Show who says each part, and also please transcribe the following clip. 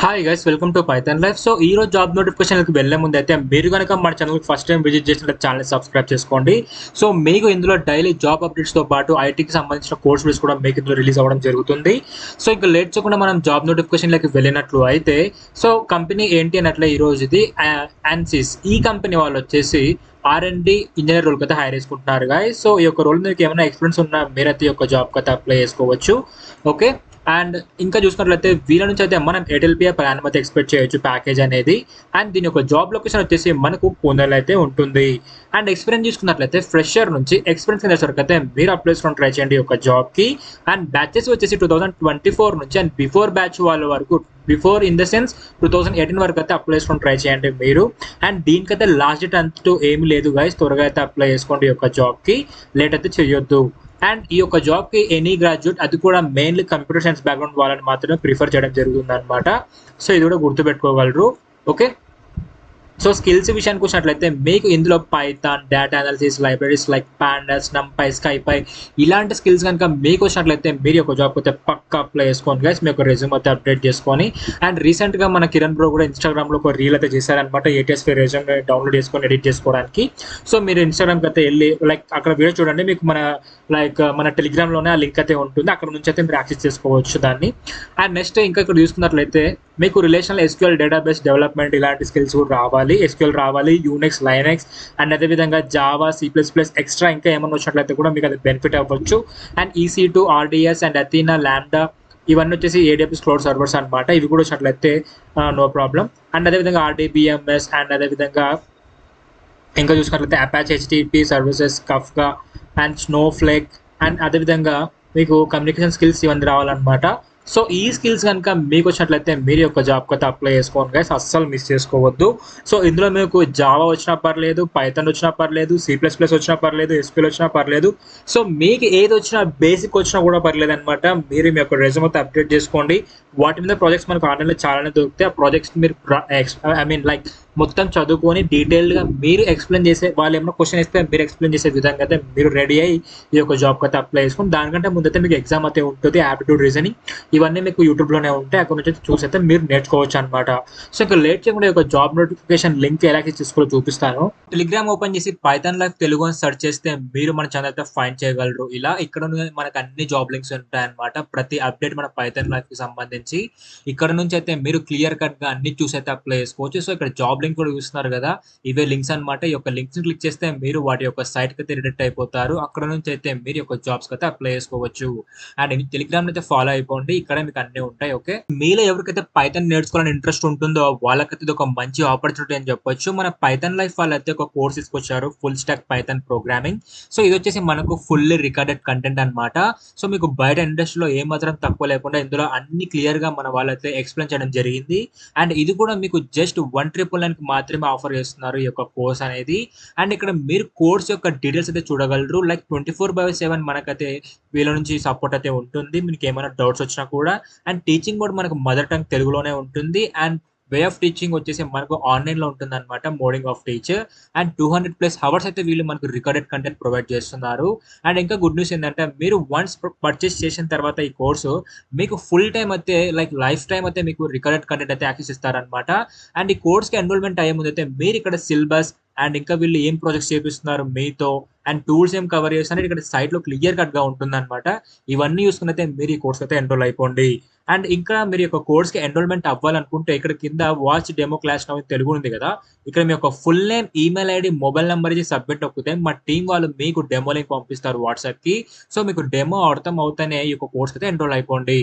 Speaker 1: Hi guys, welcome to Python life. So ఈ రోజు job నోటిఫికేషన్కి వెళ్ళే ముందు అయితే మీరు కనుక మన ఛానల్కి ఫస్ట్ టైం విజిట్ చేసినట్లయితే ఛానల్ సబ్స్క్రైబ్ చేసుకోండి. సో మీకు ఇందులో డైలీ జాబ్ అప్డేట్స్తో పాటు ఐటీకి సంబంధించిన కోర్స్ వీడియోస్ కూడా మీకు ఇందులో రిలీజ్ అవ్వడం జరుగుతుంది. సో ఇంకా లేట్ చేయకుండా మనం జాబ్ నోటిఫికేషన్లోకి వెళ్ళినట్లు అయితే, సో కంపెనీ ఏంటి అన్నట్లే ఈ రోజు ఇది ఆన్సిస్. ఈ కంపెనీ వాళ్ళు వచ్చేసి R&D ఇంజనీర్ రోల్ అయితే హైర్ చేసుకుంటున్నారు గాయస్. సో ఈ యొక్క రోల్ మీకు ఏమైనా ఎక్స్పీరియన్స్ ఉన్నా మీరైతే ఈ యొక్క జాబ్ అయితే అప్లై చేసుకోవచ్చు. ఓకే, అండ్ ఇంకా చూసుకున్నట్లయితే వీళ్ళ నుంచి అయితే మనం ఎయిర్టెల్ ప్లాన్ అయితే ఎక్స్పెక్ట్ చేయొచ్చు ప్యాకేజ్ అనేది. అండ్ దీని యొక్క జాబ్ లొకేషన్ వచ్చేసి మనకు పూణేలో అయితే ఉంటుంది. అండ్ ఎక్స్పీరియన్స్ చూసుకున్నట్లయితే ఫ్రెషర్ నుంచి ఎక్స్పీరియన్స్ కింద వరకు అయితే మీరు అప్లై చేసుకొని ట్రై చేయండి ఒక జాబ్కి. అండ్ బ్యాచెస్ వచ్చేసి 2024 నుంచి అండ్ బిఫోర్ బ్యాచ్ వాళ్ళ వరకు, బిఫోర్ ఇన్ ద సెన్స్ 2018 వరకు అయితే అప్లై చేసుకొని ట్రై చేయండి మీరు. అండ్ దీనికైతే లాస్ట్ డేట్ అంటూ ఏమి లేదు గైస్, త్వరగా అయితే అప్లై చేసుకోండి ఈ యొక్క జాబ్కి, లేట్ అయితే చేయొద్దు. అండ్ ఈ యొక్క జాబ్కి ఎనీ గ్రాడ్యుయేట్, అది కూడా మెయిన్లీ కంప్యూటర్ సైన్స్ బ్యాక్గ్రౌండ్ వాళ్ళని మాత్రమే ప్రిఫర్ చేయడం జరుగుతుంది అనమాట. సో ఇది కూడా గుర్తుపెట్టుకోగలరు. ఓకే, సో స్కిల్స్ విషయానికి వచ్చినట్లయితే మీకు ఇందులో Python, data analysis, libraries like pandas, NumPy, SciPy ఇలాంటి స్కిల్స్ కనుక మీకు వచ్చినట్లయితే మీరు ఒక జాబ్ అయితే పక్కా అప్లై చేసుకోండి గైస్, మీ యొక్క రెజ్యూమ్ అయితే అప్డేట్ చేసుకొని. అండ్ రీసెంట్గా మన కిరణ్ బ్రో కూడా ఇన్స్టాగ్రామ్లో ఒక రీల్ అయితే చేశారనమాట, ATS రెజ్యూమ్ డౌన్లోడ్ చేసుకొని ఎడిట్ చేసుకోవడానికి. సో మీరు ఇన్స్టాగ్రామ్కి అయితే వెళ్ళి లైక్ అక్కడ వీడియో చూడండి, మీకు మన టెలిగ్రామ్లోనే ఆ లింక్ అయితే ఉంటుంది, అక్కడ నుంచి అయితే మీరు యాక్సెస్ చేసుకోవచ్చు దాన్ని. అండ్ నెక్స్ట్ ఇంకా ఇక్కడ చూసుకున్నట్లయితే మీకు రిలేషనల్ SQL డేటాబేస్ డెవలప్మెంట్ ఇలాంటి స్కిల్స్ కూడా రావాలి, SQL రావాలి, యూనిక్స్, లైనెక్స్ అండ్ అదేవిధంగా జావా, C++, ఎక్స్ట్రా ఇంకా ఏమన్నా వచ్చినట్లయితే కూడా మీకు అది బెనిఫిట్ అవ్వచ్చు. And EC2, RDS and Athena, lambda ఇవన్నీ వచ్చేసి AWS క్లౌడ్ సర్వర్స్ అనమాట, ఇవి కూడా వచ్చినట్లయితే నో ప్రాబ్లం. అండ్ అదేవిధంగా RDBMS అండ్ అదేవిధంగా ఇంకా చూసుకున్నట్లయితే Apache HTTP services, Kafka and Snowflake and అదేవిధంగా మీకు కమ్యూనికేషన్ స్కిల్స్ ఇవన్నీ రావాలన్నమాట. సో ఈ స్కిల్స్ కనుక మీకు వచ్చినట్లయితే మీరు యొక్క జాబ్ అయితే అప్లై చేసుకోండి గైస్, అస్సలు మిస్ చేసుకోవద్దు. సో ఇందులో మీకు జావా వచ్చినా పర్లేదు, పైథాన్ వచ్చినా పర్లేదు, C++ వచ్చినా పర్లేదు, SQL వచ్చినా పర్లేదు. సో మీకు ఏది వచ్చినా, బేసిక్ వచ్చినా కూడా పర్లేదు అనమాట. మీరు మీ యొక్క రెజ్యూమ్ అయితే అప్డేట్ చేసుకోండి. వాటి మీద ప్రాజెక్ట్స్ మనకు ఆన్లైన్లో చాలానే దొరుకుతాయి. ఆ ప్రాజెక్ట్స్ మీరు లైక్ మొత్తం చదువుకొని డీటెయిల్డ్గా మీరు ఎక్స్ప్లెయిన్ చేసే, వాళ్ళు ఏమైనా క్వశ్చన్ ఇస్తే మీరు ఎక్స్ప్లెయిన్ చేసే విధంగా అయితే మీరు రెడీ అయ్యి ఈ యొక్క జాబ్కి అయితే అప్లై చేసుకుని, దానికంటే ముందైతే మీకు ఎగ్జామ్ అయితే ఉంటుంది, యాప్టిట్యూడ్, రీజనింగ్ ఇవన్నీ మీకు యూట్యూబ్లోనే ఉంటాయి, అక్కడ నుంచి చూసి అయితే మీరు నేర్చుకోవచ్చు అనమాట. సో ఇంకా లేట్ చేయకుండా ఒక జాబ్ నోటిఫికేషన్ లింక్ ఎలా తీసుకోవాలో చూపిస్తాను. టెలిగ్రామ్ ఓపెన్ చేసి పైథాన్ లైఫ్ తెలుగు అని సెర్చ్ చేస్తే మీరు మన ఛానల్ అయితే ఫైండ్ చేయగలరు. ఇలా ఇక్కడ మనకు అన్ని జాబ్ లింక్స్ ఉంటాయి అనమాట, ప్రతి అప్డేట్ మన పైథాన్ లైఫ్ కి సంబంధించి ఇక్కడ నుంచి అయితే మీరు క్లియర్ కట్ గా అన్ని చూసి అయితే అప్లై చేసుకోవచ్చు. సో ఇక్కడ జాబ్ లింక్ కూడా చూస్తున్నారు కదా, ఇవే లింక్స్ అనమాట. ఈ యొక్క లింక్స్ క్లిక్ చేస్తే మీరు వాటి యొక్క సైట్ కి అయితే రిడక్ట్ అయిపోతారు, అక్కడ నుంచి అయితే మీరు యొక్క జాబ్స్ అయితే అప్లై చేసుకోవచ్చు. అండ్ టెలిగ్రామ్ అయితే ఫాలో అయిపోండి, ఇక్కడ మీకు అన్నీ ఉంటాయి. ఓకే, మీలో ఎవరికైతే పైథాన్ నేర్చుకోవాలని ఇంట్రెస్ట్ ఉంటుందో వాళ్ళకైతే ఇది ఒక మంచి ఆపర్చునిటీ అని చెప్పొచ్చు. మన పైథాన్ లైఫ్ వాళ్ళైతే ఒక కోర్స్ తీసుకొచ్చారు, full stack Python programming. So ఇది వచ్చేసి మనకు ఫుల్లీ రికార్డెడ్ కంటెంట్ అనమాట. సో మీకు బయట ఇండస్ట్రీలో ఏ మాత్రం తక్కువ లేకుండా ఇందులో అన్ని క్లియర్ గా మన వాళ్ళైతే ఎక్స్ప్లెయిన్ చేయడం జరిగింది. అండ్ ఇది కూడా మీకు జస్ట్ 199 కి మాత్రమే ఆఫర్ చేస్తున్నారు ఈ యొక్క కోర్స్ అనేది. అండ్ ఇక్కడ మీరు కోర్స్ యొక్క డీటెయిల్స్ అయితే చూడగలరు, లైక్ 24/7 మనకైతే వీళ్ళ నుంచి సపోర్ట్ అయితే ఉంటుంది, మీకు ఏమైనా డౌట్స్ వచ్చినా కూడా. అండ్ టీచింగ్ కూడా మనకు మదర్ టంగ్ తెలుగులోనే ఉంటుంది. అండ్ వే ఆఫ్ టీచింగ్ వచ్చేసి మనకు ఆన్లైన్ లో ఉంటుంది అనమాట, modding of teacher. And 200+ hours అయితే వీళ్ళు మనకు రికార్డెడ్ కంటెంట్ ప్రొవైడ్ చేస్తున్నారు. అండ్ ఇంకా గుడ్ న్యూస్ ఏంటంటే మీరు వన్స్ పర్చేస్ చేసిన తర్వాత ఈ కోర్సు మీకు ఫుల్ టైం అయితే, లైక్ లైఫ్ టైం అయితే మీకు రికార్డెడ్ కంటెంట్ అయితే యాక్సెస్ ఇస్తారనమాట. అండ్ ఈ కోర్స్కి ఎన్రోల్మెంట్ అయ్యే ముందు అయితే మీరు ఇక్కడ సిలబస్ అండ్ ఇంకా వీళ్ళు ఏం ప్రాజెక్ట్స్ చేపిస్తున్నారు మీతో అండ్ టూల్స్ ఏం కవర్ చేస్తున్నారు ఇక్కడ సైట్ లో క్లియర్ కట్ గా ఉంటుంది అనమాట. ఇవన్నీ చూసుకుని అయితే మీరు ఈ కోర్స్ అయితే ఎన్రోల్ అయిపోండి. అండ్ ఇంకా మీరు యొక్క కోర్స్ కి ఎన్రోల్మెంట్ అవ్వాలనుకుంటే ఇక్కడ కింద watch demo class now Telugu ఉంది కదా, ఇక్కడ మీ యొక్క full name, email ID, mobile number ఇచ్చి సబ్మిట్ నొక్కితే మా టీం వాళ్ళు మీకు డెమో లింక్ పంపిస్తారు వాట్సాప్ కి. సో మీకు డెమో అర్థం అవుతానే ఈ యొక్క కోర్స్ అయితే ఎన్రోల్ అయిపోండి.